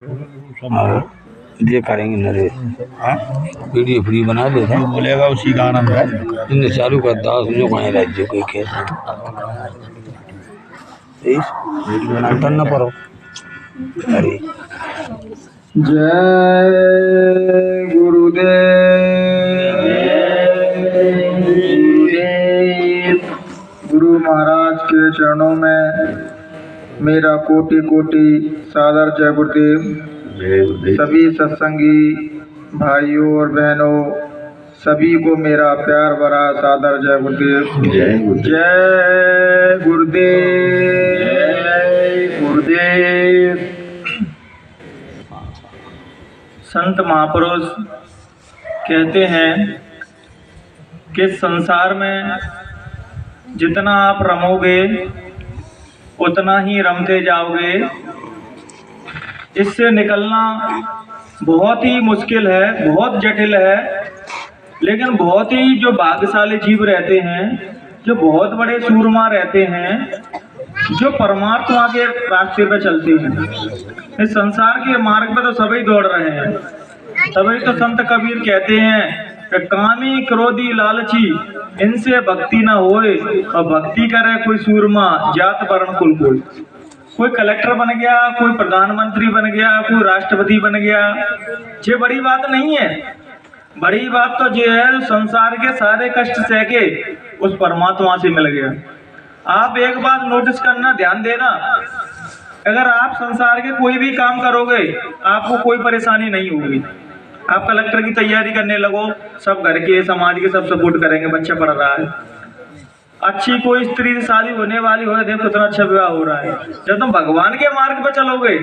और ये करेंगे नरेश वीडियो फ्री बना देते हैं बोलेगा उसी का आनंद है। इन्हें चालू कर दास जो कहीं राज्य कोई कैसे करना पड़ो। अरे जय गुरुदेव। गुरु महाराज के चरणों में मेरा कोटि कोटि सादर जय गुरुदेव। सभी सत्संगी भाइयों और बहनों सभी को मेरा प्यार भरा सादर जय गुरुदेव। जय गुरुदेव। जय गुरुदेव। संत महापुरुष कहते हैं कि संसार में जितना आप रमोगे उतना ही रमते जाओगे। इससे निकलना बहुत ही मुश्किल है, बहुत जटिल है। लेकिन बहुत ही जो भाग्यशाली जीव रहते हैं, जो बहुत बड़े सूरमा रहते हैं, जो परमात्मा के रास्ते पे चलते हैं। इस संसार के मार्ग पे तो सभी दौड़ रहे हैं। तभी तो संत कबीर कहते हैं कि कामी क्रोधी लालची इनसे भक्ति न होए, और भक्ति करे कोई सूरमा जात वर्ण कुल कोई। कोई कलेक्टर बन गया, कोई प्रधानमंत्री बन गया, कोई राष्ट्रपति बन गया, ये बड़ी बात नहीं है। बड़ी बात तो ये है संसार के सारे कष्ट सह के उस परमात्मा से मिल गया। आप एक बात नोटिस करना, ध्यान देना, अगर आप संसार के कोई भी काम करोगे आपको कोई परेशानी नहीं होगी। आप कलेक्टर की तैयारी करने लगो, सब घर के समाज के सब सपोर्ट करेंगे, बच्चा पढ़ रहा है। अच्छी कोई स्त्री से शादी होने वाली हो, देखो कितना अच्छा विवाह हो रहा है। जब तुम भगवान के मार्ग पर चलोगे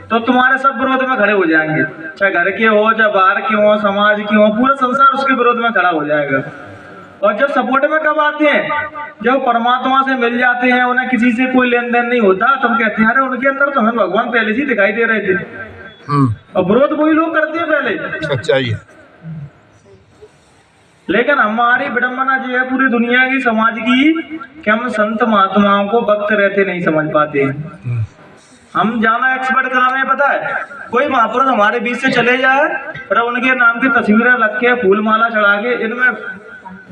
तो तुम्हारे सब विरोध में खड़े हो जाएंगे, चाहे घर के हो, चाहे बाहर के हो, समाज के हो, पूरा संसार उसके विरोध में खड़ा हो जाएगा। और जब सपोर्ट में कब आते हैं, जब परमात्मा से मिल जाते हैं, उन्हें किसी से कोई लेन देन नहीं होता, तुम कहते हैं अरे उनके अंदर तो हमें भगवान पहले से दिखाई दे रहे थे। और विरोध वही लोग करते हैं पहले। सच्चाई है। लेकिन हमारी विडंबना जो है पूरी दुनिया की, समाज की, कि हम संत महात्माओं को वक्त रहते नहीं समझ पाते हैं। हम जाना एक्सपर्ट काम है, पता है, कोई महापुरुष हमारे बीच से चले जाए और उनके नाम की तस्वीरें रख के फूल माला चढ़ा के इनमें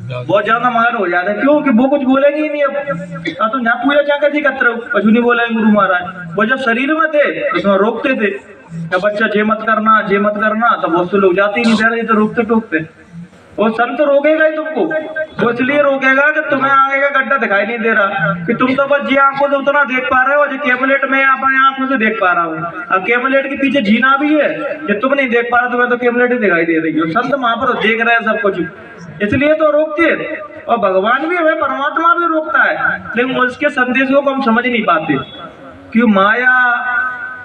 बहुत ज्यादा मगन हो जाते हैं। क्यों कि वो कुछ बोलेंगे ही नहीं। अब तुम यहाँ पूजा क्या कैसी करते हो, कुछ नहीं बोलेंगे गुरु महाराज। वो जब शरीर में थे उसमें रोकते थे कि बच्चा जे मत करना, जे मत करना, तो बहुत से लोग जाते ही नहीं दे रहे, तो रोकते टोकते। वो संत रोकेगा ही तुमको, वो इसलिए रोकेगा कि तुम्हें आगे का गड्ढा दिखाई नहीं दे रहा, कि तुम तो बस जी आंखों से उतना देख पा रहे हो जो कैबलेट में अपने आंखों से देख पा रहा हूँ। अब कैबलेट के पीछे जीना भी है, जो तुम नहीं देख पा रहे, तुम्हें तो कैबलेट ही दिखाई दे रही है। संत महापुरुष देख रहे हैं सब कुछ, इसलिए तो रोकते हैं। और भगवान भी हमें, परमात्मा भी रोकता है, लेकिन उसके संदेशों को हम समझ नहीं पाते। क्यों माया,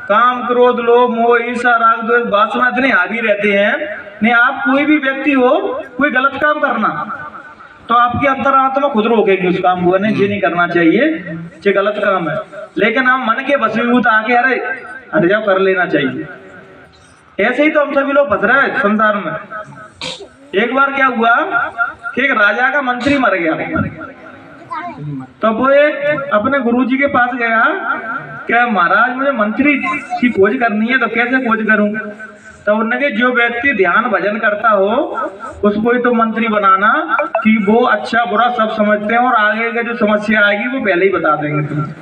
काम, क्रोध, लोभ, मोह, ईर्ष्या, राग, द्वेष, वासना इतने हावी रहते हैं। नहीं, आप कोई भी व्यक्ति हो, कोई गलत काम करना तो आपकी अंतरात्मा खुद रोकेगी उस काम को, नहीं ये नहीं करना चाहिए, ये गलत काम है। लेकिन हम मन के वशीभूत आके अरे हट जाओ, कर लेना चाहिए। ऐसे ही तो हम सभी लोग फंस रहे हैं संसार में। एक बार क्या हुआ कि एक राजा का मंत्री मर गया, तो वो एक अपने गुरुजी के पास गया, क्या महाराज मुझे मंत्री की खोज करनी है, तो कैसे खोज करूं? तो उन्होंने जो व्यक्ति ध्यान भजन करता हो उसको ही तो मंत्री बनाना, कि वो अच्छा बुरा सब समझते हैं और आगे का जो समस्या आएगी वो पहले ही बता देंगे तुम्हें।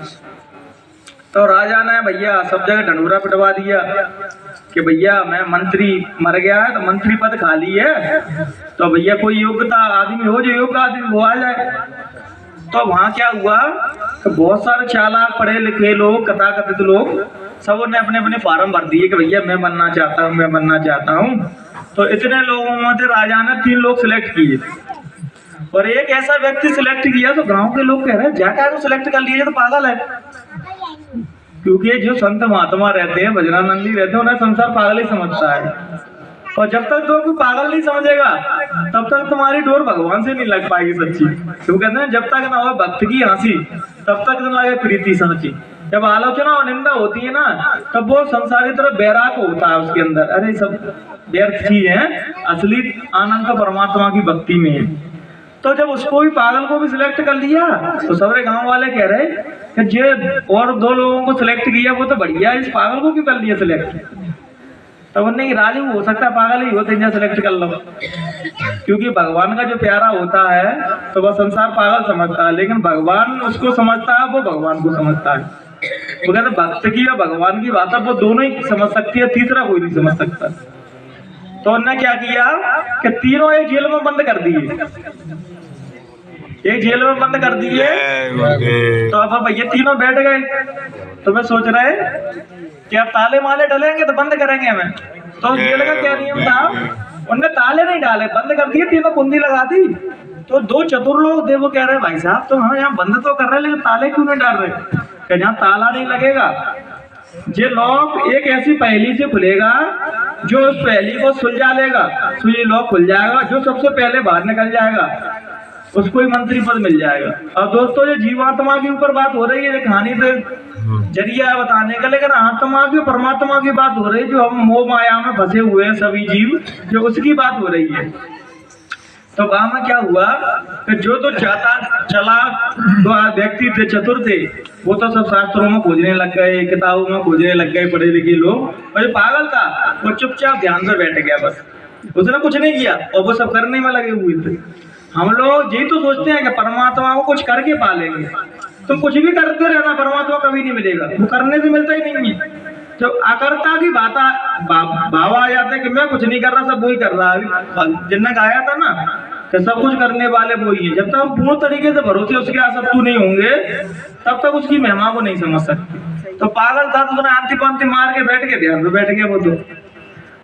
तो राजा ने भैया सब जगह ढंढूरा पिटवा दिया कि भैया मैं मंत्री मर गया है, तो मंत्री पद खाली है, तो भैया कोई योग्यता आदमी हो, जो योग्य आदमी वो आ जाए। तो वहां क्या हुआ तो बहुत सारे चालाक पढ़े लिखे लोग, कथाकथित लोग, सब ने अपने अपने फार्म भर दिए कि भैया मैं बनना चाहता हूँ, मैं बनना चाहता हूँ। तो इतने लोगों में से राजा ने 3 लोग सिलेक्ट किए और एक ऐसा व्यक्ति सिलेक्ट किया। तो गांव के लोग कह रहे हैं जाकर तो सिलेक्ट कर लिए, तो पागल है। क्योंकि जो संत महात्मा रहते हैं, भजनानंदी रहते हैं, उन्हें संसार पागल ही समझता है। और जब तक तो कोई पागल नहीं समझेगा तब तक तुम्हारी डोर भगवान से नहीं लग पाएगी सच्ची। तो कहते हैं जब तक ना हो भक्त की हंसी तब तक न लगे प्रीति सच्ची। जब आलोचना और निंदा होती है ना, तब वो संसारी तरफ बैराग होता है उसके अंदर, अरे सब व्यर्थ चीज है, असली आनंद तो परमात्मा की भक्ति में है। तो जब उसको भी, पागल को भी सिलेक्ट कर लिया, तो सारे गांव वाले कह रहे कि जो और 2 लोगों को सिलेक्ट किया वो तो बढ़िया, इस पागल को क्यों कर लिया सिलेक्ट? तो उन्हें कि राजू हो सकता है पागल ही होते हैं सेलेक्ट कर लो, क्योंकि भगवान का जो प्यारा होता है तो वह संसार पागल समझता है, लेकिन भगवान उसको समझता है, वो भगवान को समझता है। वो कहते भक्त की और भगवान की बात है वो दोनों ही समझ सकती है, तीसरा कोई नहीं समझ सकता। तो उन्होंने क्या किया कि तीनों एक जेल में बंद कर दिए, एक जेल में बंद कर दिए। तो अब भैया तीनों बैठ गए, तो मैं सोच रहे कि अब ताले माले डलेंगे तो बंद करेंगे हमें। तो जेल का क्या नियम था, उनने ताले नहीं डाले, बंद कर दिए, तीनों कुंडी लगा दी। तो दो चतुर लोग थे, वो कह रहे भाई साहब तो हम यहाँ बंद तो कर रहे हैं लेकिन ताले क्यों नहीं डाल रहे, कि जहाँ ताला नहीं लगेगा ये लॉक एक ऐसी पहेली से खुलेगा जो उस पहेली को सुलझा लेगा, तो ये लॉक खुल जाएगा, जो सबसे पहले बाहर निकल जाएगा उसको ही मंत्री पद मिल जाएगा। और दोस्तों ये जीवात्मा के ऊपर बात हो रही है, कहानी तो जरिया है बताने का, लेकिन आत्मा की परमात्मा की बात हो रही है, जो हम मोह माया में फंसे हुए हैं सभी जीव, जो उसकी बात हो रही है। तो गांव में क्या हुआ कि जो तो चला दो व्यक्ति थे, चतुर थे, वो तो सब शास्त्रों में खोजने लग गए, किताबों में खोजने लग गए, पढ़े लिखे लोग। और जो पागल था वो चुपचाप ध्यान से बैठ गया, बस उसने कुछ नहीं किया, और वो सब करने में लगे हुए थे। हम लोग यही तो सोचते हैं कि परमात्मा को कुछ करके पालेंगे, तुम कुछ भी करते रहना परमात्मा कभी नहीं मिलेगा, वो करने से मिलता ही नहीं है। तो अकर्ता की भाव आ जाता है कि मैं कुछ नहीं कर रहा, सब वही कर रहा है। जिन्होंने गाया था ना कि सब कुछ करने वाले वही है, जब तक हम पूर्ण तरीके से भरोसे उसके आसक्तु नहीं होंगे तब तक उसकी महिमा को नहीं समझ सकते। तो पागल था तो उसने आंती पांती मार के बैठ के ध्यान पे बैठ गया वो तो।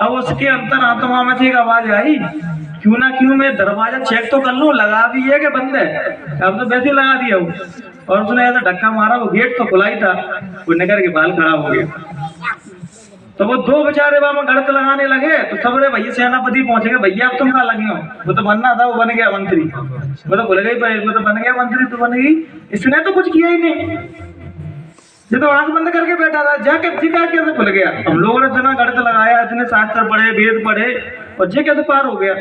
अब उसके अंतर आत्मा में से एक आवाज आई, क्यों ना क्यों मैं दरवाजा चेक तो कर लूं, लगा भी है कि बंद है। अब तो वैसे लगा दिया वो, और उसने ऐसा धक्का मारा, वो गेट तो खुला ही था, वो निकल के बाल खड़ा हो गया। तो वो दो बेचारे वहां गड़त लगाने लगे, तो सबरे भैया सेनापति पहुंच गए, भैया अब तुम कहाँ लगे हो, वो तो बनना था, वो बन गया मंत्री, वो तो भूल गई, वो तो बन गया मंत्री, तो बन गई, इसने तो कुछ किया ही नहीं, ये तो आंख बंद करके बैठा था, जाके जिका कैसे खुल गया। हम लोगों ने इतना गड़त लगाया, इतने शास्त्र पढ़े, वेद पढ़े, और जे कैसे पार हो गया।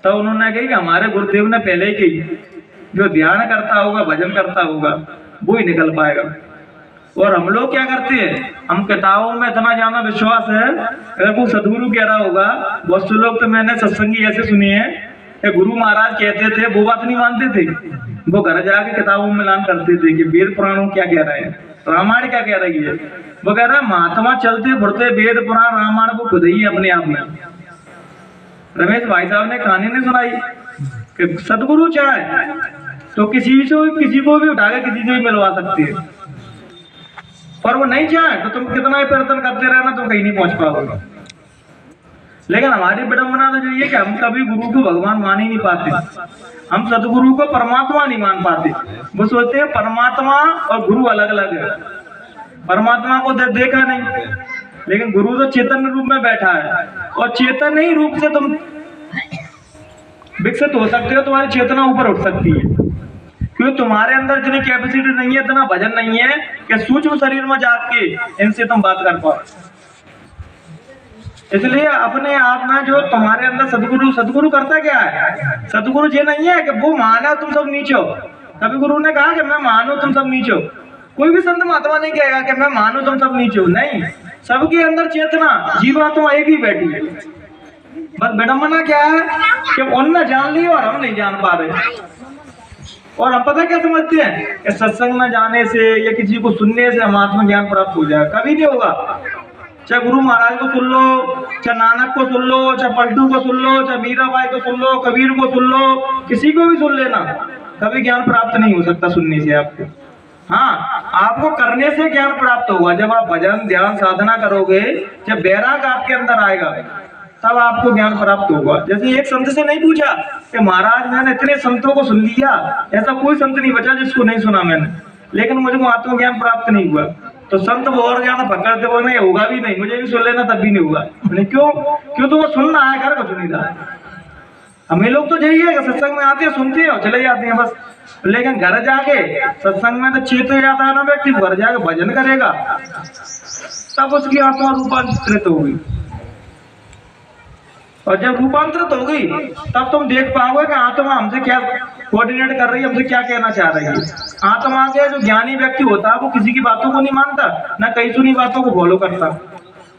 तो उन्होंने कही कि हमारे गुरुदेव ने पहले ही कही, जो ध्यान करता होगा, भजन करता होगा, वो ही निकल पाएगा। और हम लोग क्या करते हैं, हम किताबों में इतना ज्यादा विश्वास है, अगर वो सदगुरु कह रहा होगा, बहुत से लोग तो मैंने सत्संगी ऐसे सुनी है कि गुरु महाराज कहते थे, वो बात नहीं मानते थे, वो घर जाके किताबों में मिलान करते थे कि वेद पुराणों क्या कह रहे हैं, रामायण क्या कह रही है। वो कह रहा है महात्मा चलते फिरते वेद पुराण रामायण को खुद ही है अपने आप में। रमेश भाई साहब ने कहानी नहीं सुनाई कि सदगुरु चाहे तो किसी को भी उठा के किसी से भी मिलवा सकते हैं, पर वो नहीं चाहे तो तुम कितना ही प्रयत्न करते रहना, तुम कहीं नहीं पहुंच पाओगे। लेकिन हमारी विडंबना तो जो ये कि हम कभी गुरु को भगवान मान ही नहीं पाते, हम सदगुरु को परमात्मा नहीं मान पाते। वो सोचते हैं परमात्मा और गुरु अलग अलग है, परमात्मा को देखा नहीं, लेकिन गुरु तो चेतन रूप में बैठा है, और चेतन ही रूप से तुम विकसित हो सकते हो, तुम्हारी चेतना ऊपर उठ सकती है, क्योंकि तुम्हारे अंदर इतनी कैपेसिटी नहीं है, इतना वजन नहीं है कि सूक्ष्म शरीर में जाके इनसे तुम बात कर पाओ। इसलिए अपने आप में जो तुम्हारे अंदर सदगुरु करता क्या है, सदगुरु ये नहीं है कि वो माना तुम सब नीचे हो। कभी गुरु ने कहा कि मैं मानू तुम सब नीचे हो, कोई भी संत महात्मा नहीं कहेगा कि मैं मानू तुम सब नीचे हो, नहीं, सबके अंदर चेतना जीवात्मा एक ही बैठी है। बस विडंबना क्या है कि उनने जान लिया और हम नहीं जान पा रहे। और हम पता क्या समझते हैं कि सत्संग में जाने से या किसी को सुनने से हम आत्म ज्ञान प्राप्त हो जाए, कभी नहीं होगा। चाहे गुरु महाराज को सुन लो, चाहे नानक को सुन लो, चाहे पलटू को सुन लो, चाहे मीराबाई को सुन लो, कबीर को सुन लो, किसी को भी सुन लेना, कभी ज्ञान प्राप्त नहीं हो सकता सुनने से आपको। हाँ, आपको करने से ज्ञान प्राप्त होगा, जब आप भजन ध्यान साधना करोगे, जब वैराग आपके अंदर आएगा तब आपको ज्ञान प्राप्त होगा। जैसे एक संत से नहीं पूछा कि महाराज मैंने इतने संतों को सुन लिया, ऐसा कोई संत नहीं बचा जिसको नहीं सुना मैंने, लेकिन मुझे आत्मज्ञान प्राप्त नहीं हुआ। तो संत वो और ज्ञान पकड़ते वो नहीं होगा भी नहीं, मुझे भी सुन लेना तब भी नहीं होगा। क्यों तो वो सुनना है, घर को सुनी था। हमें लोग तो यही है कि सत्संग में आते हैं, सुनते हैं और चले जाते हैं बस, लेकिन घर जाके सत्संग में तो चेत हो जाता है ना व्यक्ति, घर जाके भजन करेगा तब उसकी आत्मा रूपांतरित होगी। और जब रूपांतरित होगी तब तुम देख पाओगे कि आत्मा हमसे क्या कोऑर्डिनेट कर रही है, हमसे क्या कहना चाह रही है। आत्मा के जो ज्ञानी व्यक्ति होता है वो किसी की बातों को नहीं मानता, ना कई सुनी बातों को फॉलो करता,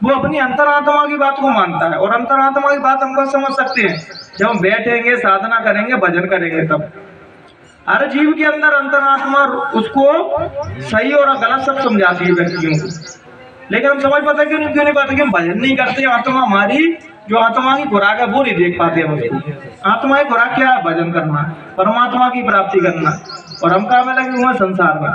वो अपनी अंतरात्मा की बात को मानता है, और अंतरात्मा की बात हम कब समझ सकते हैं? जब हम बैठेंगे, साधना करेंगे, भजन करेंगे तब। हर जीव के अंदर अंतरात्मा उसको सही और गलत सब समझाती है व्यक्तियों को, लेकिन हम समझ पाते क्यों नहीं पाते? कि हम भजन नहीं करते। आत्मा हमारी जो आत्मा की खुराक है वो नहीं देख पाते हम उसको। आत्मा की खुराक क्या है? भजन करना, परमात्मा की प्राप्ति करना, और हम काम में लगे हुए संसार में।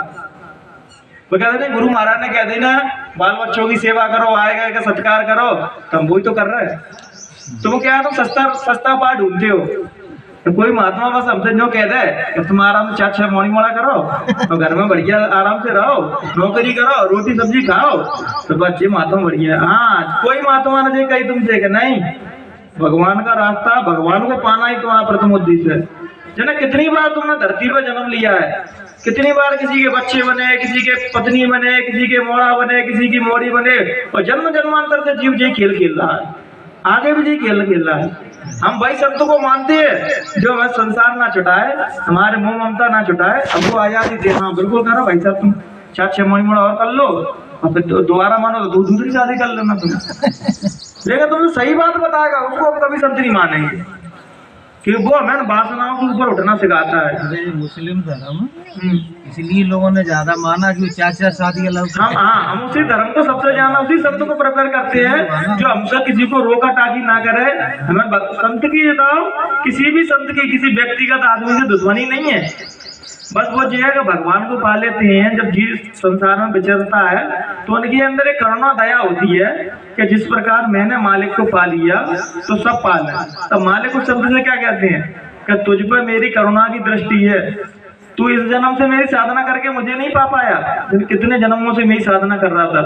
वो कहते हैं गुरु महाराज ने कह देना बाल बच्चों की सेवा करो, आएगा का सत्कार करो, तो हम वही तो कर रहे हैं। तो वो क्या है, तुम सस्ता पार ढूंढते हो। तो कोई महात्मा बस हमसे जो कह दे कि तुम आराम से 4-6 मॉर्निंग मोड़ा करो, तो घर में बढ़िया आराम से रहो, नौकरी करो, रोटी सब्जी खाओ, तो बच्चे महात्मा बढ़िया। हाँ, कोई महात्मा ने जो कही तुमसे कि नहीं, भगवान का रास्ता, भगवान को पाना ही तुम्हारा प्रथम उद्देश्य है। जना कितनी बार तुमने धरती पर जन्म लिया है, कितनी बार किसी के बच्चे बने, किसी के पत्नी बने, किसी के मोड़ा बने, किसी की मोड़ी बने, और जन्म जन्मांतर से जीव जी खेल खेल रहा है, आगे भी जी खेल खेल रहा है। हम भाई संत को मानते हैं जो हमें संसार ना छुटाए, हमारे मोह ममता ना छुटाए, हमको आजादी दे। हाँ बिल्कुल करो भाई साहब, तुम 4-6 महीने मोड़ा और कर लो, और फिर दोबारा मानो तो दूसरी शादी कर लेना तुम। लेकिन तुमने सही बात बताएगा उसको हम कभी संत नहीं मानेंगे, कि वो हमें वासनाओं के ऊपर उठना सिखाता है। मुस्लिम धर्म इसलिए लोगों ने ज्यादा माना कि 4-4 शादी अलग। हम उसी धर्म को सबसे ज्यादा उसी संत को प्रेफर करते हैं जो हमसे किसी को रोका टाकी ना करे। हमें संत की बताओ, किसी भी संत की किसी व्यक्तिगत आदमी से दुश्मनी नहीं है, बस वो जो है कि भगवान को पा लेते हैं। जब जीव संसार में विचरता है तो उनके अंदर एक करुणा दया होती है कि जिस प्रकार मैंने मालिक को पा लिया तो सब पाला। तब मालिक उस शब्द से क्या कहते हैं कि तुझ पर मेरी करुणा की दृष्टि है, तू इस जन्म से मेरी साधना करके मुझे नहीं पा पाया, कितने जन्मों से मेरी साधना कर रहा था,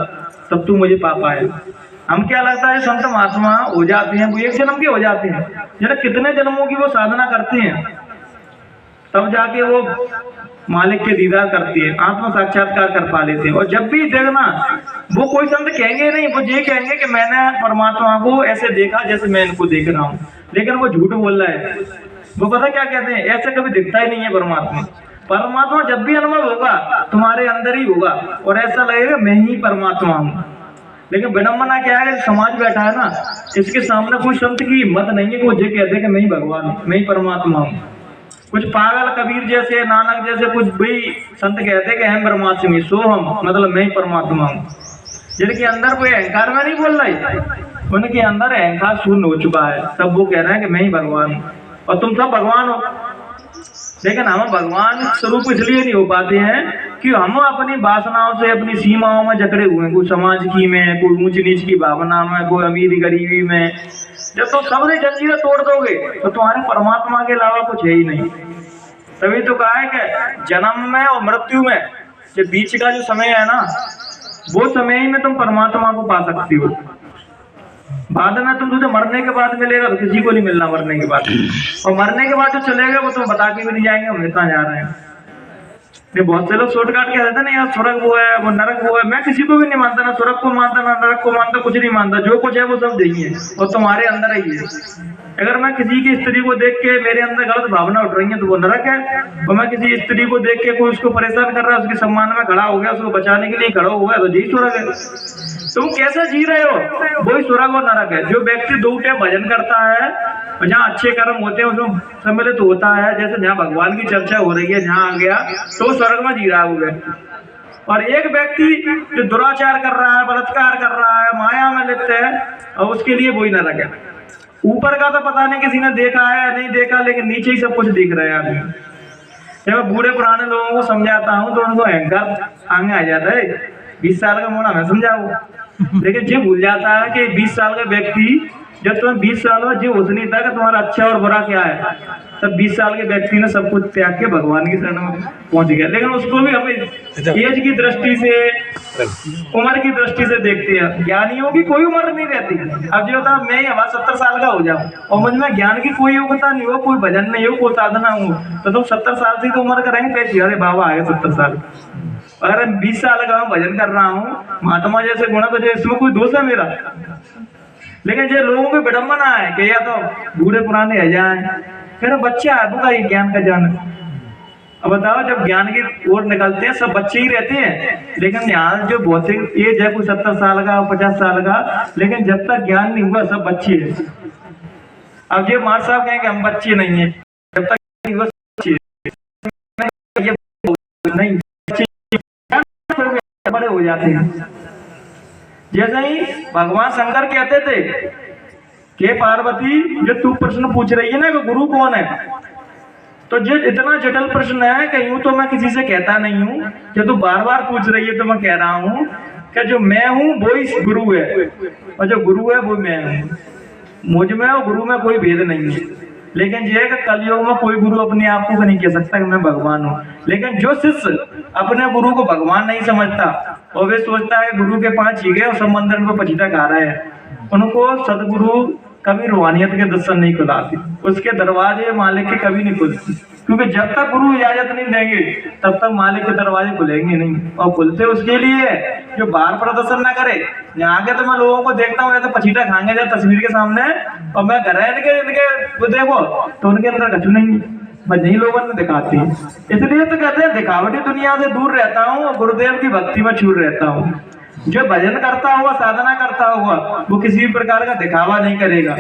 तब तू मुझे पा पाया। हम क्या लगता है संत महात्मा हो जाते हैं वो एक जन्म के हो जाते हैं, जरा कितने जन्मों की वो साधना करते हैं, तब जाके वो मालिक के दीदार करती है, आत्म साक्षात्कार कर पा लेते हैं। और जब भी देखना वो कोई संत कहेंगे नहीं, वो ये कहेंगे कि मैंने परमात्मा को ऐसे देखा जैसे मैं इनको देख रहा हूँ, लेकिन वो झूठ बोल रहा है। वो पता क्या कहते हैं, ऐसे कभी दिखता ही नहीं है परमात्मा। परमात्मा जब भी अनुभव होगा तुम्हारे अंदर ही होगा, और ऐसा लगेगा मैं ही परमात्मा हूँ। लेकिन विडम्बना क्या है, समाज बैठा है ना, इसके सामने कोई संत की हिम्मत नहीं है कि वो ये कहते हैं कि मैं ही भगवान हूँ, मैं ही परमात्मा हूँ। कुछ पागल कबीर जैसे, नानक जैसे कुछ भी संत कहते हैं कि हम ब्रह्मास्मि सोहम, मतलब मैं ही परमात्मा हूँ। जिनके अंदर कोई अहंकार में नहीं बोल रहा है, उनके अंदर अहंकार शून्य हो चुका है, तब वो कह रहे हैं कि मैं ही भगवान हूँ और तुम सब भगवान हो। लेकिन हम भगवान स्वरूप इसलिए नहीं हो पाते हैं कि हम अपनी वासनाओं से अपनी सीमाओं में जकड़े हुए हैं, कोई समाज की में, कोई ऊंच नीच की भावना में, कोई अमीरी गरीबी में। जब तुम सबने जंजीरें तोड़ दोगे तो तुम्हारे परमात्मा के अलावा कुछ है ही नहीं। तभी तो कहा है कि जन्म में और मृत्यु में जो बीच का जो समय है ना, वो समय ही में तुम परमात्मा को पा सकती हो। बाद में तुम तुझे मरने के बाद मिलेगा तो किसी को नहीं मिलना मरने के बाद, और मरने के बाद जो चलेगा वो तुम्हें बता के भी नहीं जाएंगे हम इतना जा रहे हैं। ये बहुत से लोग शॉर्ट काट के रहते ना, यार स्वर्ग वो है, वो नरक वो है। मैं किसी को भी नहीं मानता, ना स्वर्ग को मानता, ना नरक को मानता, कुछ नहीं मानता। जो कुछ है वो सब यही है और तुम्हारे अंदर ही है। अगर मैं किसी की स्त्री को देख के मेरे अंदर गलत भावना उठ रही है तो वो नरक है, और मैं किसी स्त्री को देख के कोई उसको परेशान कर रहा है, उसके सम्मान में खड़ा हो गया, उसको बचाने के लिए खड़ा हो गया, तो यही स्वर्ग है। तुम कैसे जी रहे हो, वही स्वर्ग और नरक है। जो व्यक्ति 2 टाइम भजन करता है, जहाँ अच्छे कर्म होते हैं उसमें सम्मिलित होता है, जैसे जहाँ भगवान की चर्चा हो रही है, जहाँ आ गया तो स्वर्ग में जी रहा है वो व्यक्ति। और एक व्यक्ति जो दुराचार कर रहा है, बलात्कार कर रहा है, माया में लिप्त है, और उसके लिए वही नरक है। ऊपर का तो पता नहीं किसी ने देखा है या नहीं देखा, लेकिन नीचे ही सब कुछ दिख रहे हैं आदमी। जब मैं बूढ़े पुराने लोगों को समझाता हूँ तो उनको अहंकार आगे आ जाता है। 20 साल का मोड़ा मैं समझाऊँ, लेकिन ये भूल जाता है कि 20 साल का व्यक्ति, जब तुम्हें 20 साल में जो होश नहीं था कि तुम्हारा अच्छा और बुरा क्या है, तब 20 साल के व्यक्ति ने सब कुछ त्याग के भगवान की शरण में पहुंच गया। लेकिन उसको भी हमें एज की दृष्टि से, उम्र की दृष्टि से देखते हैं। ज्ञानियों की कोई उम्र नहीं रहती। अब जो था मैं हमारा 70 साल का हो जाऊं और मुझ में ज्ञान की कोई योग्यता नहीं हो, कोई भजन नहीं हो, कोई साधना हो, तो तुम 70 साल से तो उम्र करेंगे कैसे? अरे बाबा आगे 70 साल। अगर 20 साल का भजन कर रहा हूँ, महात्मा जैसे गुण, तो इसमें कोई दोष है मेरा? लेकिन जो लोगों की विडम्बना है कि या तो बूढ़े पुराने रह जाए, फिर बच्चा है बुका ये ज्ञान का जान, अब बताओ, जब ज्ञान की ओर निकलते हैं सब बच्चे ही रहते हैं, लेकिन यहाँ जो भौतिक एज है कोई 70 साल का 50 साल का, लेकिन जब तक ज्ञान नहीं हुआ सब बच्चे हैं। अब ये मार साहब कहें कि हम बच्चे नहीं है, जब तक नहीं हुआ बच्चे नहीं, बच्चे बड़े हो जाते हैं। जैसे ही भगवान शंकर कहते थे कि पार्वती जो तू प्रश्न पूछ रही है ना कि गुरु कौन है, तो जो इतना जटिल प्रश्न है कि यूं तो मैं किसी से कहता नहीं हूँ, जो तू बार बार पूछ रही है तो मैं कह रहा हूँ कि जो मैं हूँ वो ही गुरु है और जो गुरु है वो मैं हूँ। मुझ में और गुरु में कोई भेद नहीं है। लेकिन ये है कि कलयुग में कोई गुरु अपने आप को नहीं कह सकता कि मैं भगवान हूँ। लेकिन जो शिष्य अपने गुरु को भगवान नहीं समझता और वे सोचता है गुरु के 5 चीखे और सब मंदिर में पचीटा खा रहे हैं, उनको सदगुरु कभी रूहानियत के दर्शन नहीं खुलाते, उसके दरवाजे मालिक के कभी नहीं खुलते, क्योंकि जब तक गुरु इजाजत नहीं देंगे तब तक मालिक के दरवाजे खुलेंगे नहीं। और खुलते उसके लिए जो बाहर प्रदर्शन ना करे। यहाँ के तो मैं लोगों को देखता हूँ तो पचीटा खाएंगे जब तस्वीर के सामने, और मैं घर है इनके देखो तो उनके अंदर कछु नहीं, बस यही लोगों ने दिखाती है। इसलिए तो कहते हैं दिखावटी दुनिया से दूर रहता हूँ और गुरुदेव की भक्ति में छूट रहता हूँ। जो भजन करता हुआ साधना करता हुआ वो किसी भी प्रकार का दिखावा नहीं करेगा,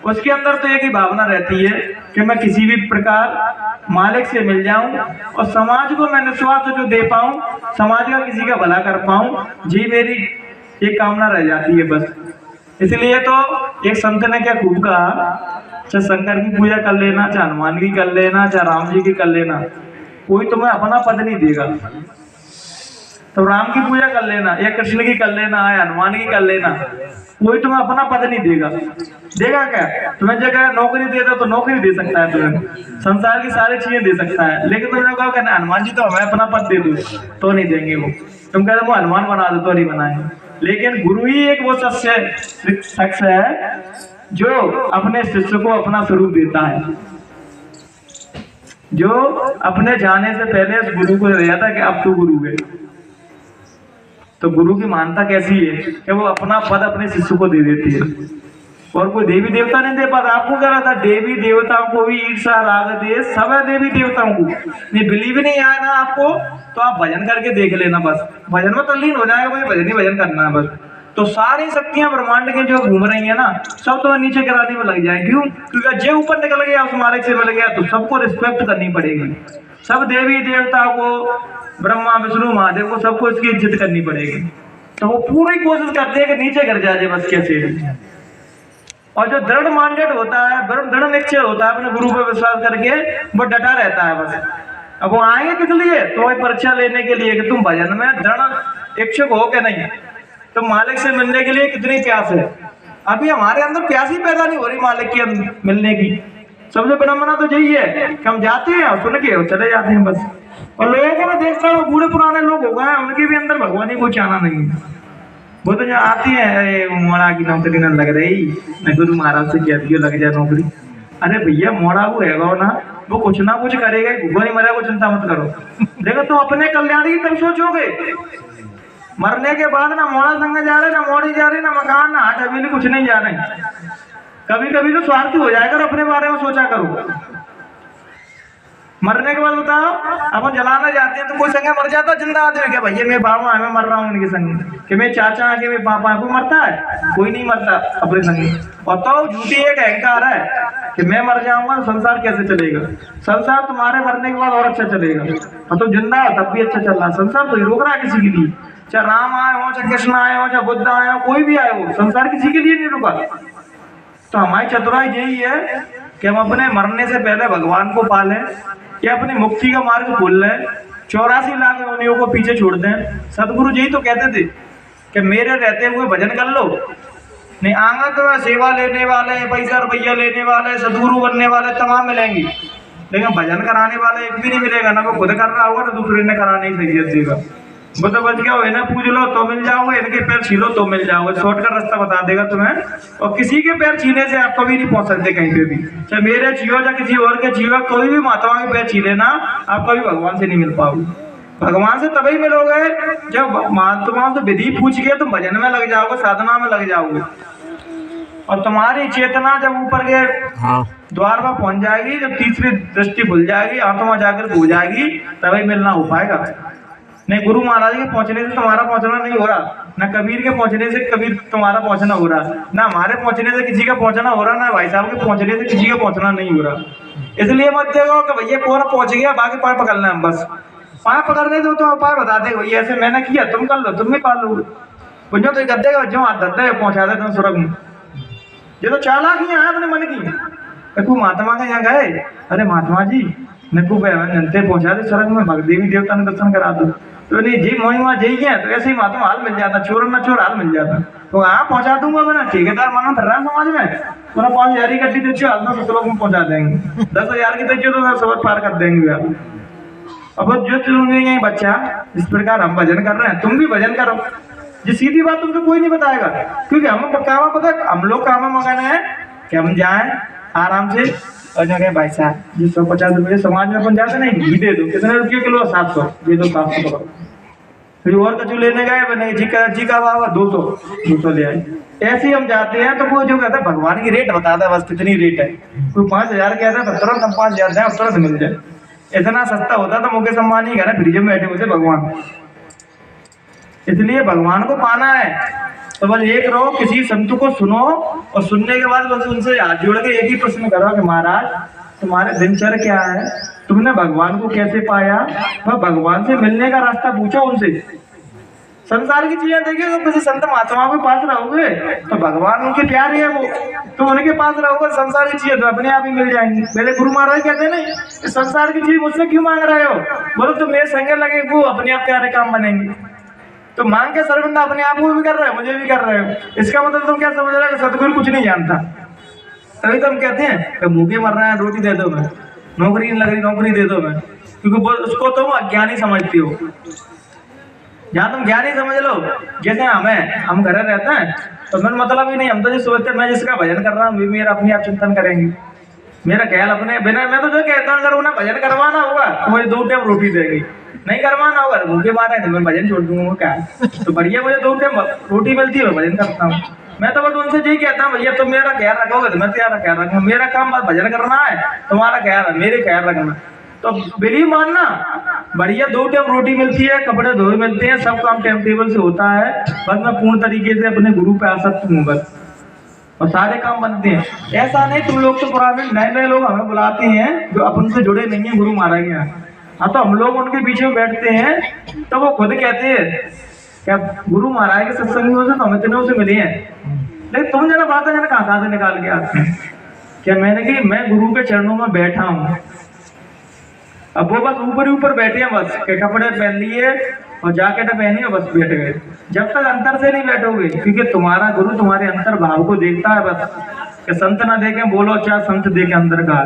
उसके अंदर तो एक ही भावना रहती है कि मैं किसी भी प्रकार मालिक से मिल जाऊं और समाज को मैं निस्वार्थ जो दे पाऊं, समाज का किसी का भला कर पाऊं, जी मेरी एक कामना रह जाती है बस। इसलिए तो एक संत ने क्या खूब कहा, चाहे शंकर की पूजा कर लेना, चाहे हनुमान की कर लेना, चाहे राम जी की कर लेना, कोई तुम्हें अपना पद नहीं देगा। तो राम की पूजा कर लेना या कृष्ण की कर लेना या हनुमान की कर लेना, कोई तुम्हें अपना पद नहीं देगा। देगा क्या? तुम्हें जगह नौकरी दे दो तो नौकरी दे सकता है, तुम्हें संसार की सारी चीजें दे सकता है, लेकिन तुमने कहा कहना हनुमान जी तो हमें अपना पद दे दो तो नहीं देंगे वो। तुम कह रहे वो हनुमान बना दो तो नहीं बनाएंगे। लेकिन गुरु ही एक वो शख्स है जो अपने शिष्य को अपना स्वरूप देता है, जो अपने जाने से पहले उस गुरु को दे जाता है कि अब तू गुरु है। तो गुरु की मानता कैसी है कि वो अपना पद अपने शिष्य को दे देती है, और कोई देवी देवता नहीं दे पाता। आपको कह रहा था देवी देवताओं को भी ईर्षा राग देश सब है देवी देवताओं को। नहीं बिलीव नहीं आया ना आपको तो आप भजन करके देख लेना, बस भजन में तल्लीन हो जाएगा, भाई भजन ही भजन करना है बस। तो सारी शक्तियां ब्रह्मांड के जो घूम रही है ना सब तो नीचे गिराने में लग जाए। क्यों? क्योंकि जो ऊपर निकल गया उस मालिक से मिल गया तो सबको रिस्पेक्ट करनी पड़ेगी। सब देवी देवताओं को, ब्रह्मा विष्णु महादेव को, सबको इसकी इज्जत करनी पड़ेगी। तो वो पूरी कोशिश करते हैं कि नीचे गिर जाए बस कैसे। और जो दृढ़ माइंडेड होता है, दृढ़ निश्चय होता है अपने गुरु पर विश्वास करके, वो डटा रहता है बस। अब वो आएंगे किस लिए? तो वही परीक्षा लेने के लिए कि तुम भजन में दृढ़ इच्छुक हो कि नहीं, तो मालिक से मिलने के लिए कितनी प्यास है। अभी हमारे अंदर प्यास ही पैदा नहीं हो रही मालिक के मिलने की। सबसे बड़ा मना तो यही है कि हम जाते हैं और सुन के और चले जाते हैं बस। और लोगों को मैं देखता हूँ बूढ़े पुराने लोग हो गए हैं, उनके भी अंदर भगवानी को चाहना नहीं है। वो तो जहाँ आती है मोड़ा की नौकरी न लग रही, मैं गुरु महाराज से कह दिया लग जाए नौकरी। अरे भैया मोड़ा वो है ना, वो कुछ ना कुछ करेगा, भूखा नहीं मरेगा, चिंता मत करो। देखो तुम अपने कल्याण की तब सोचोगे, मरने के बाद ना मोड़ा संग जा रहे, ना मोड़ी जा रही, ना मकान, ना हाट हवेली, कुछ नहीं जा रहे। कभी कभी तो स्वार्थी हो जाएगा, अपने बारे में सोचा करो। मरने के बाद बताओ अपन जलाना जाते हैं तो कोई संगे मर जाता जिंदा आदमी, क्या भैया मैं बाबा मैं मर रहा हूँ इनके संगे, कि मैं चाचा है कि मैं पापा, कोई मरता है? कोई नहीं मरता अपने संगे। बताओ झूठी एक अहंकार है कि मैं मर जाऊंगा तो संसार कैसे चलेगा। संसार तुम्हारे मरने के बाद और अच्छा चलेगा, और तुम जिंदा हो तब भी अच्छा चल रहा। संसार तो रोक रहा है किसी के लिए, चाहे राम आए हो, चाहे कृष्ण आए हो, चाहे बुद्ध आए हो, कोई भी आए हो, संसार किसी के लिए नहीं रुका। तो हमारी चतुराई यही है कि हम अपने मरने से पहले भगवान को पालें या अपनी मुक्ति का मार्ग खोल लें, 84 लाख योनियों को पीछे छोड़ दें। सदगुरु जी तो कहते थे कि मेरे रहते हुए भजन कर लो। नहीं आंगा तो सेवा लेने वाले, पैसा रुपया लेने वाले, सदगुरु बनने वाले तमाम मिलेंगे, लेकिन भजन कराने वाले एक भी नहीं मिलेगा। ना वो खुद कर रहा होगा ना दूसरे ने कराने ही सही देगा। वो तो बच गया हो, इन्हें पूछ लो तो मिल जाओगे, इनके पैर छीलो तो मिल जाओगे, शॉर्टकट रास्ता बता देगा तुम्हें। और किसी के पैर छीने से आप कभी नहीं पहुंच सकते कहीं पे भी, चाहे मेरे छीयो चाहे किसी और के छीयो, कोई भी महात्मा के पैर छीले ना, आप कभी भगवान से नहीं मिल पाओगे। भगवान से तभी मिलोगे जब महात्माओं से विधि पूछ के तुम भजन में लग जाओगे, साधना में लग जाओगे। और तुम्हारी चेतना जब ऊपर के द्वार पर पहुंच जाएगी, जब तीसरी दृष्टि खुल जाएगी, आत्मा जागृत हो जाएगी, तभी मिलना हो पाएगा। नहीं, गुरु महाराज के पहुंचने से तुम्हारा पहुंचना नहीं हो रहा, ना कबीर के पहुंचने से कबीर तुम्हारा पहुंचना हो रहा, ना हमारे पहुंचने से किसी का पहुंचना हो रहा, ना भाई साहब के पहुंचने से किसी का पहुंचना नहीं हो रहा। इसलिए मत देखो कि भैया कौन पहुंच गया, बाकी पाए पकड़ना है, बस पाए पकड़ने दो तो उपाय बता दे, भैया ऐसे मैंने किया, तुम कर लो, तुम भी पाल लो, कुछ तो गद्दे का जो हाथ धरते है पहुंचा देते हैं स्वर्ग में। ये तो चालाकियां हैं अपने मन की। तू महात्मा के यहाँ गए, अरे महात्मा जी नकू जनते पहुंचा दे स्वर्ग में, देवी देवता ने दर्शन करा दो, तो नहीं जी महिमा जी है, तो ऐसे ही महात्मा हाल मिल जाता, चोर न चोर हाल मिल जाता। तो हाँ पहुंचा दूंगा मैं, ठेकेदार माना फिर रहा समाज में, पूरा 5,000 की गड्डी देती हाल में लोग में पहुंचा देंगे, 10,000 की देती तो सब पार कर देंगे यार। अब जो चुनेंगे बच्चा, इस प्रकार हम भजन कर रहे हैं, तुम भी भजन करो। ये सीधी बात तुमको कोई नहीं बताएगा, क्योंकि हम काम पता, हम लोग काम मगाना है कि हम जाएं आराम से और जो भाई साहब जी 150 रुपये समाज में अपन जाते नहीं, घी दे दो, कितने रुपये किलो, 700 दे दो, 700 पकड़ो। फिर और कचू लेने गए, बने जी का बाबा 200 ले आए। ऐसे ही हम जाते हैं तो वो जो कहता है भगवान की रेट बताता है, बस कितनी रेट है, कोई 5,000 कहता है तो तुरंत हम 5,000 दें, तुरंत मिल जाए। इतना सस्ता होता तो मुकेश अंबानी घर फ्रिज में बैठे होते भगवान। इसलिए भगवान को पाना है तो बस एक रहो, किसी संत को सुनो और सुनने के बाद बस उनसे हाथ जोड़ के एक ही प्रश्न करो कि महाराज तुम्हारे दिनचर्या क्या है, तुमने भगवान को कैसे पाया, वह भगवान से मिलने का रास्ता पूछो उनसे। संसार की चीजें देखिए तो किसी संत महात्मा के पास रहोगे तो भगवान उनके प्यार है वो, तो उनके पास रहोगे, संसार की चीजें तो अपने आप ही मिल जाएंगी। मेरे गुरु महाराज कहते नहीं संसार की चीज मुझसे क्यों मांग रहे हो, बोलो तो मेरे संगे लगे वो अपने आप प्यारे काम बनेंगे, तो मांग के सर्वंदा अपने आप को भी कर रहे हो, मुझे भी कर रहे हो। इसका मतलब तुम क्या समझ रहे हो, सतगुरु कुछ नहीं जानता। तभी तो हम कहते हैं कि भूखे मर रहा है, रोटी दे दो मैं, नौकरी नहीं लग रही, नौकरी दे दो मैं, क्योंकि उसको तुम अज्ञानी समझती हो। जहाँ तुम ज्ञानी समझ लो, जैसे हम घर रहते हैं तो मैं मतलब ही नहीं, हम तो जो सोचते मैं जिसका भजन कर रहा हूँ मेरा अपने आप चिंतन करेंगे, मेरा ख्याल अपने बिना, मैं तो जो कहता हूँ अगर उन्हें भजन करवाना होगा तो मुझे 2 टाइम रोटी देगी, नहीं करवाना होगा तो भूखे मारे तो मैं भजन छोड़ दूंगा क्या, तो बढ़िया मुझे 2 टाइम रोटी मिलती है, मैं भजन करता हूँ। मैं तो बस उनसे यही कहता हूँ भैया तुम मेरा ख्याल रखोगे तो मैं तुम्हारा ख्याल रखूंगा, मेरा काम बस भजन करना है, तुम्हारा ख्याल है मेरे ख्याल रखना। तो बिलीव मानना, बढ़िया 2 टाइम रोटी मिलती है, कपड़े धोए मिलते हैं, सब काम टाइम टेबल से होता है, बस मैं पूर्ण तरीके से अपने गुरु पे आसक्त हूँ बस, और सारे काम बनते हैं। ऐसा नहीं तुम लोग तो पुराने नए लोग हमें बुलाते हैं जो अपन से जुड़े नहीं है गुरु महाराज के यहाँ, हाँ तो हम लोग उनके पीछे बैठते हैं तो वो खुद कहते हैं क्या गुरु महाराज के सत्संगियों से तो हम इतने से मिले हैं, लेकिन तुम जरा बात है कहाँ से निकाल के आते हैं क्या, मैंने कि मैं गुरु के चरणों में बैठा हूँ, अब वो बस ऊपर ही ऊपर बैठे हैं, बस के कपड़े पहन लिए और जैकेट पहनी और बस बैठ गए। जब तक अंतर से नहीं बैठोगे, क्योंकि तुम्हारा गुरु तुम्हारे अंतर भाव को देखता है बस, कि संत ना देखें बोलो चाहे संत देखे अंदर का।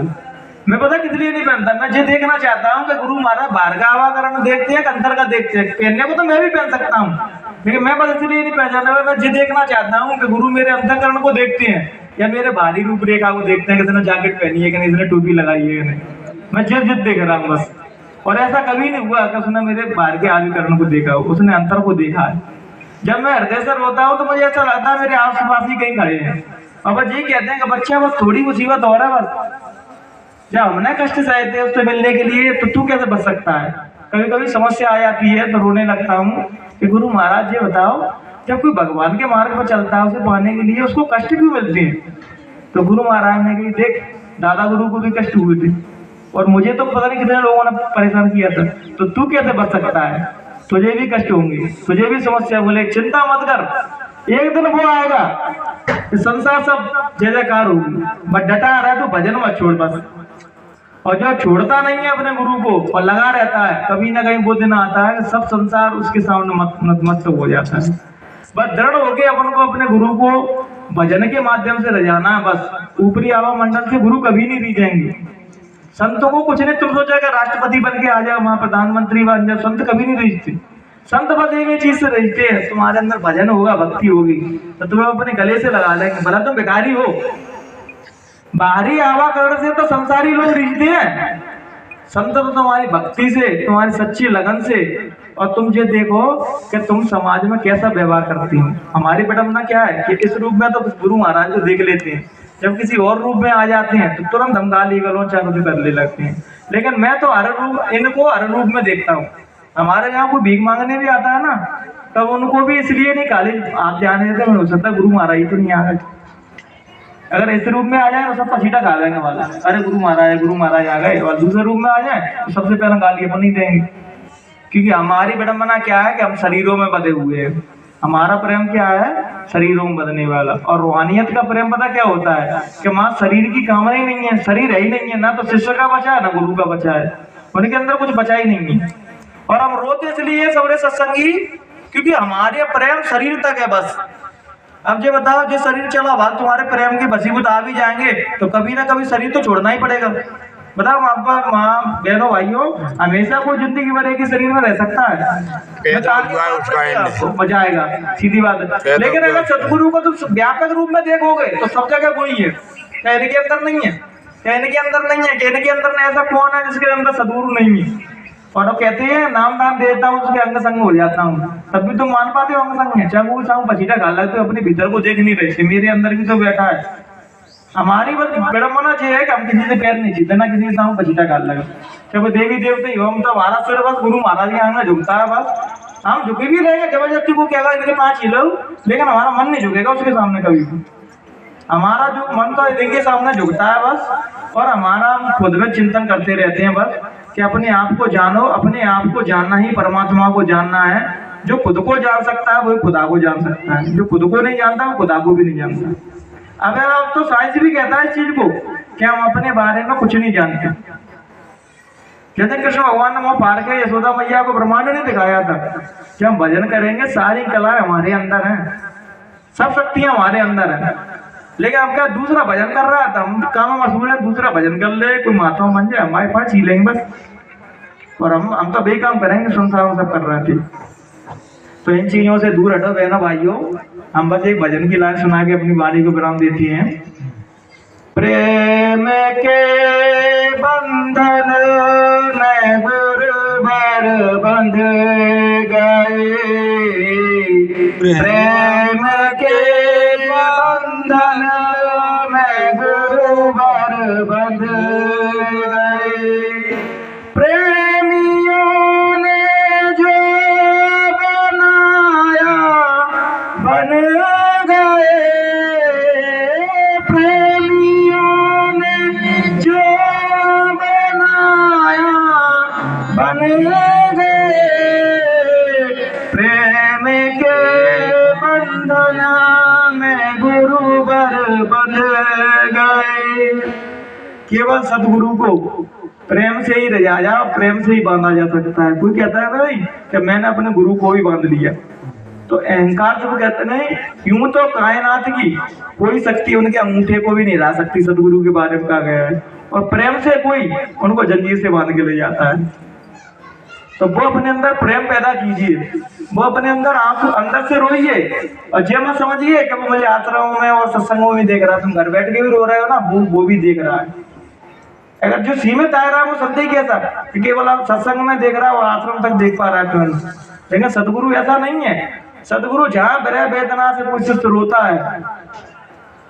मैं पता किस लिए नहीं पहनता, मैं ये देखना चाहता हूँ कि गुरु महाराज बाहर का आवाकरण देखते हैं अंदर का देखते हैं, पहनने को तो मैं भी पहन सकता हूँ, लेकिन मैं बस इसलिए नहीं पहचाना, मैं ये देखना चाहता हूँ कि गुरु मेरे अंतःकरण को देखते हैं या मेरे बाहरी रूपरेखा को देखते हैं, किसी ने जैकेट पहनी है कि नहीं, इसने टोपी लगाई है कि नहीं, मैं जिद देख रहा हूँ बस। और ऐसा कभी नहीं हुआ कि उसने मेरे बाहर के आविकरण को देखा हो, उसने अंतर को देखा है। जब मैं हृदय से रोता हूँ तो मुझे ऐसा लगता है मेरे आस पास ही कहीं खड़े हैं, और बस ये कहते हैं कि बच्चा बस थोड़ी मुसीबत हो रहा है, बस जब हमने कष्ट सहते उससे मिलने के लिए तो तू कैसे बच सकता है। कभी कभी समस्या आ जाती है तो रोने लगता हूँ कि गुरु महाराज ये बताओ, जब कोई भगवान के मार्ग पर चलता है उसे पाने के लिए उसको कष्ट क्यों मिलते हैं। तो गुरु महाराज ने कही देख दादा गुरु को भी कष्ट हुए थे और मुझे तो पता नहीं कितने लोगों ने परेशान किया था, तो तू कैसे बच सकता है, तुझे भी कष्ट होंगे, तुझे भी समस्या। बोले चिंता मत कर, एक दिन वो आएगा कि संसार सब जय जयकार होगी, बट डटा आ रहा है तो भजन मत छोड़ बस। और जो छोड़ता नहीं है अपने गुरु को और लगा रहता है, कभी ना कहीं वो दिन आता है सब संसार उसके सामने नतमस्तक हो जाता है। बस दृढ़ होके अपन को अपने गुरु को भजन के माध्यम से रजाना है बस। ऊपरी आवा मंडल से गुरु कभी नहीं रिझेंगे। संतों को कुछ नहीं, तुम सोचा कि राष्ट्रपति बन के आ जाओ, वहां प्रधानमंत्री बन जाओ, संत कभी नहीं रिझते। संत बस एक चीज से रिझते हैं, तुम्हारे अंदर भजन होगा, भक्ति होगी तो तुम्हें अपने गले से लगा लेंगे, भला तुम भिखारी हो। बाहरी आवाकरण से तो संसारी लोग रिझते हैं, संत तो तुम्हारी भक्ति से, तुम्हारी सच्ची लगन से, और तुम ये देखो कि तुम समाज में कैसा व्यवहार करती हो। हमारी विडंबना क्या है कि इस रूप में तो गुरु महाराज को देख लेते हैं, जब किसी और रूप में आ जाते हैं तो तुरंत हम गाली गलौज चारों करने लगते हैं। लेकिन मैं तो हर रूप, इनको हर रूप में देखता हूँ। हमारे यहाँ कोई भीख मांगने भी आता है ना, तब उनको भी इसलिए नहीं खाली आप जाने देते, हो सकता है गुरु महाराज ही तो नहीं आ गए। अगर इस रूप में आ जाए तो सब पसीटा खा लेंगे वाला, अरे गुरु महाराज आ गए। और दूसरे रूप में आ जाए तो सबसे पहले गाली अपन ही देंगे, क्योंकि हमारी विडंबना क्या है कि हम शरीरों में बंधे हुए हैं। हमारा प्रेम क्या है, शरीरों में बंधने वाला। और रूहानियत का प्रेम पता क्या होता है कि माँ शरीर की कामना ही नहीं है, शरीर है ही नहीं है, ना तो शिष्य का बचा है ना गुरु का बचा है, उनके अंदर कुछ बचा ही नहीं है। और हम रोते इसलिए सबरे सत्संगी, क्योंकि हमारे प्रेम शरीर तक है बस। अब ये बताओ, जो शरीर चला भाग तुम्हारे प्रेम के बसीबूत आ भी जाएंगे तो कभी ना कभी शरीर तो छोड़ना ही पड़ेगा। बताओ माँ बहनों भाइयों, हमेशा कोई जिंदगी भर एक ही शरीर में रह सकता है? मजा आएगा, सीधी बात है। लेकिन अगर सतगुरु को तुम व्यापक रूप में देखोगे तो सब जगह वही है, कहने के अंदर नहीं है, कहने के अंदर नहीं है, कहने के अंदर ऐसा कौन है जिसके अंदर सदगुरु नहीं है? और कहते हैं नाम दान देता हूँ उसके अंग संग हो जाता हूँ, तब भी तुम मान पाते हो अंग संग है? चाहे वो चाहूँ पसीटा खा लगते हो, अपने भीतर को देख नहीं रहे, मेरे अंदर भी तो बैठा है। हमारी बस विडंबना ये है कि हम किसी से पैर नहीं छीते, ना किसी से पसीटा खा लगा। चाहे वो देवी देवते ही हो, हम तो हमारा सिर बस गुरु महाराज के आंगन झुकता है बस। हम झुके भी रहेंगे जबरदस्ती को कहेगा इनके 5 किलो, लेकिन हमारा मन नहीं झुकेगा उसके सामने कभी भी। हमारा जो मन तो इनके सामने झुकता है बस। और हमारा हम खुद में चिंतन करते रहते हैं बस कि अपने आप को जानो, अपने आप को जानना ही परमात्मा को जानना है। जो खुद को जान सकता है वही खुदा को जान सकता है, जो खुद को नहीं जानता वो खुदा को भी नहीं जानता। अगर आप तो साइंस भी कहता है इस चीज को कि हम अपने बारे में कुछ नहीं जानते। जैसे कृष्ण भगवान ने वहां पार के यशोदा मैया को ब्रह्मांड नहीं दिखाया था कि हम भजन करेंगे, सारी कलाएं हमारे अंदर हैं, सब शक्तियां हमारे अंदर हैं। लेकिन अब क्या दूसरा भजन कर रहा था, हम काम मशहूर है, दूसरा भजन कर ले, कोई महात्मा बन जाए, हमारे पास ही लेंगे बस। और हम तो बेकाम करेंगे, संसार सब कर रहे थे। तो इन चीजों से दूर हटो बहनों भाइयों। हम बस एक भजन की लाइन सुना के अपनी वाणी को विराम देती हैं। प्रेम के बंधन में गुरुवर बंध गए, प्रेम के बंधन में गुरुवर बंध गए। प्रेमियों ने जो बनाया बन गए, प्रेमियों ने जो बनाया बन गए, प्रेम के बंधन में गुरुवर बंध गए। केवल सतगुरु को प्रेम से ही रजाया, प्रेम से ही बांधा जा सकता है। कोई कहता है भाई कि मैंने अपने गुरु को भी बांध लिया, तो अहंकार से वो कहते नहीं। यूं तो कायनात की कोई शक्ति उनके अंगूठे को भी नहीं ला सकती, सतगुरु के बारे में कहा गया है। और प्रेम से कोई उनको जंजीर से बांध के ले जाता है। तो वो अपने अंदर प्रेम पैदा कीजिए, वो अपने अंदर से रोइए। और जब मत समझिए कि मुझे यात्राओं में और सत्संगों में देख रहा, तुम घर बैठ के भी रो रहे हो ना, वो भी देख रहा है। अगर जो सीमित आ रहा है वो समझे ही कैसा कि केवल आप सत्संग में देख रहा है, वो आश्रम तक देख पा रहा है तुरंत। लेकिन सदगुरु ऐसा नहीं है। सदगुरु जहाँ विरह वेदना से कोई शिष्य रोता है,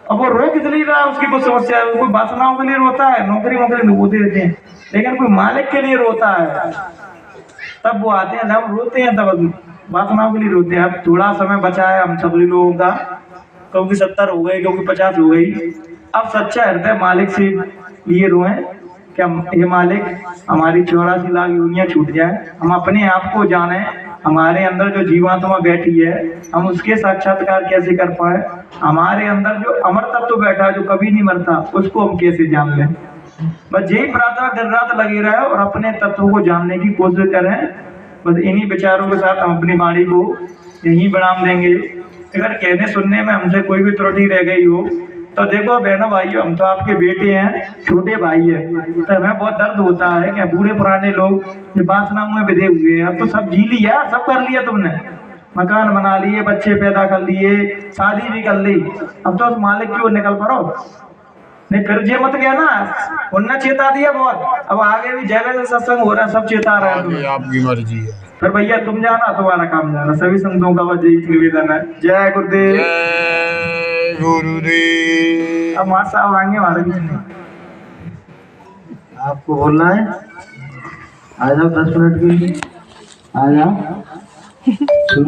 अब वो रो किस लिए रहा है, उसकी कोई समस्या है, कोई वासनाओं के लिए रोता है, नौकरी वो दे देते हैं। लेकिन कोई मालिक के लिए रोता है, तब वो आते हैं, जब रोते हैं तब वासनाओं के लिए रोते हैं। अब थोड़ा समय बचा है हम सभी लोगों का, क्योंकि 70 हो गए, क्योंकि 50 हो गई। अब सच्चा हृदय मालिक से लिए रोए क्या, ये मालिक हमारी 84 लाख योनियां छूट जाए, हम अपने आप को जाने, हमारे अंदर जो जीवात्मा बैठी है हम उसके साक्षात्कार कैसे कर पाए, हमारे अंदर जो अमर तत्व बैठा है जो कभी नहीं मरता उसको हम कैसे जान लें। बस यही प्रार्थना दिन रात लगे रहे और अपने तत्व को जानने की कोशिश करें। बस इन्हीं विचारों के साथ हम अपनी वाणी को यहीं विराम देंगे। अगर कहने सुनने में हमसे कोई भी त्रुटि रह गई हो तो देखो बहनों भाइयों, हम तो आपके बेटे हैं, छोटे भाई हैं, तो हमें बहुत दर्द होता है कि बूढ़े पुराने लोग ये वासनाओं में बिधे हुए हैं। अब तो सब जी लिया, सब कर लिया तुमने, मकान बना लिए, बच्चे पैदा कर लिए, शादी भी कर ली, अब तो उस मालिक की ओर निकल पड़ो। नहीं फिर जे मत गया ना, उनने चेता दिया बहुत, अब आगे भी जगह से सत्संग हो रहा है, सब चेता रहा है आगे तुम्हें। आपकी मर्जी है। फिर भैया तुम जाना, तुम्हारा काम जाना, सभी संतों का बस यही निवेदन है। जय गुरुदेव। जय गुरुदेव। अब मार साहब आएंगे हमारे बीच में, आपको बोलना है, आ जाओ 10 मिनट के लिए, आ जाओ।